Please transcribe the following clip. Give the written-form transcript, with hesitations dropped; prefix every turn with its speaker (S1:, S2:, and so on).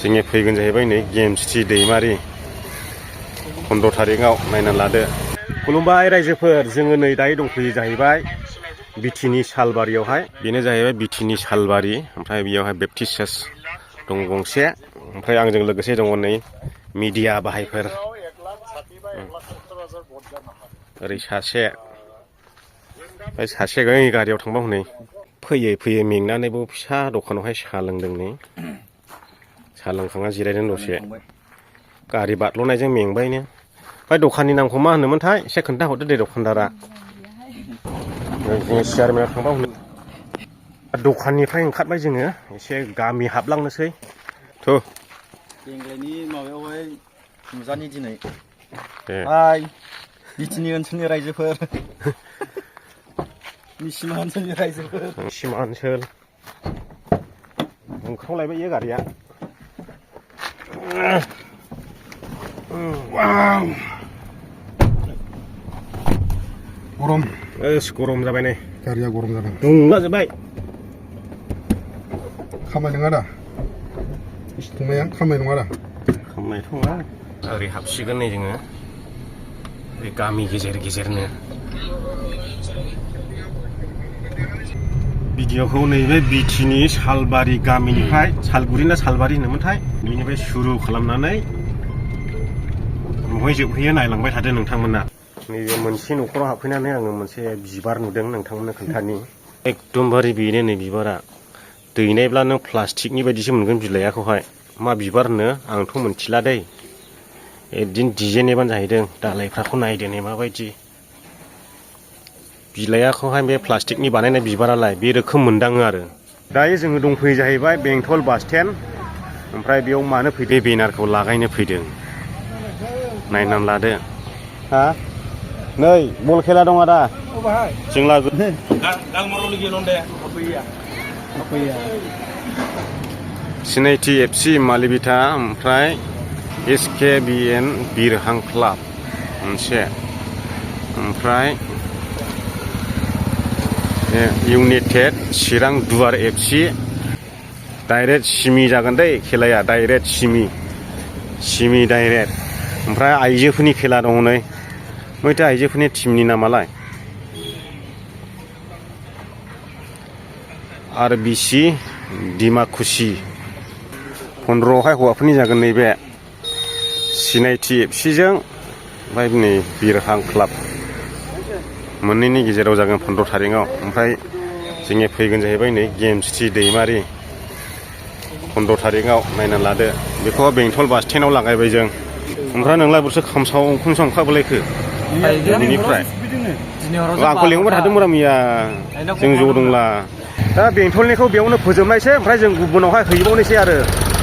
S1: जोंनि फैगोन जाहैबाय नै गेम सिटि दैमारि 15 थारिखआव नायना लादो। खुलुमबाय रायजोफोर, जोङो नै दायो दंफैयो जाहैबाय बिटिनि सालबारियावहाय। बेनो जाहैबाय बिटिनि सालबारि, ओमफ्राय बेयावहाय बेप्टिस्ट चार्च दं गंसे, ओमफ्राय आंजों लोगोसे दङ नै मिडिया बाहायफोर। ओरै सासे, ओमफ्राय सासे गारियाव थांबा हनै फैयै फैयै मेंनानै बाव फिसा दखानावहाय साहा लोंदों नै। साहा लोंखांना जिरायदों दसे, गारि बारल'नायजों मेंबायनो। ओमफ्राय दखाननि नामखौ मा होनोमोनथाय एसे खोन्थाहरदो दे दखानदारा। जोङो सियारमेनाव थांबा हनै दखाननिफ्राय ओंखारबाय जोङो, एसे गामि हाबलांनोसै थ'।
S2: देग्लायनि माबायावहाय नुजानि दिनै हाय बिटिनि ओनसोलनि रायजोफोर, मिसिमा ओनसोलनि रायजोफोर।
S1: मिसिमा ओनसोल ओंखारलायबाय इयो गारिया।
S3: गरम,
S1: गरम जाबाय नै,
S3: गारिया गरम जादों,
S1: दुंलाजोब्बाय।
S3: खामनाय नङा दा दुंनाया, खामनाय नङा दा?
S1: खामनायथ' नङा। ओरै हाबसिगोन नै जोङो, ओरै गामि गेजेर गेजेरनो। भिडिअखौ नैबे बिटिनि सालबारि गामिनिफ्राय, सालगुरि ना सालबारि होनोमोनथाय, बेनिफ्राय सुरु खालामनानै बहाय जोबहैयो नायलांबाय थादो नोंथांमोना। नैबे मोनसे न'खराव हाबफैनानै आङो मोनसे बिबार नुदों, नोंथांमोननो खोन्थानि। एकदमबारे बेनो नै बिबारा, दैनायब्ला नों प्लास्टिकनि बायदिसो मोनगोन बिलाइखौहाय। मा बिबार होनो आंथ' मोनथिला दै, बिदिनो डिजाइन एबानो जाहैदों। दालायफ्राखौ नायदो नै माबायदि, बिलाइखौहाय बे प्लास्टिकनि बानायनाय बिबारालाय बे रोखोम मोनदाङो आरो। दायो जोङो दंफैयो जाहैबाय बेंटल बास स्टेन्ड, ओमफ्राय बेयाव मानो फैदो, बेनारखौ लागायनो फैदों। नायनानै लादो। हा नै बल खेला दं आदा जों लागो। सिनायथि FC मालिबिथा, ओमफ्राय SKBN बिरहां क्लाब मोनसे, ओमफ्राय इउनाइटेड चिरां दुवार FC। डाइरेक्ट सिमि जागोन दै खेलाया, डाइरेक्ट सिमि डाइरेक्ट। ओमफ्राय आइजोफोरनि खेला दङ नै, मैथा आइजोफोरनि टिमनि नामालाय RBC डिमाकुसि। 15आवहाय हौवाफोरनि जागोन नैबे सिनायथि FC जों ओमफ्राय नै बिरहां क्लाब, मोननैनि गेजेराव जागोन 15 थारिखआव। ओमफ्राय जोंनि फैगोन जाहैबाय नै गेम सिटि दैमारि 15 थारिखआव नायना लादो। बेखौ बेंटल बास स्टेन्डआव लागायबाय जों। ओमफ्राय नोंलाय बोरसो खोमसाव ओंखारबोलायखो दिनैनिफ्राय? आंखौ लेंहरबाय थादोंमोन मैया, जों ज'दोंला। दा बेंटलनिखौ बेयावनो फोजोबनायसै, ओमफ्राय जों गुबुनावहाय हैबावनोसै आरो।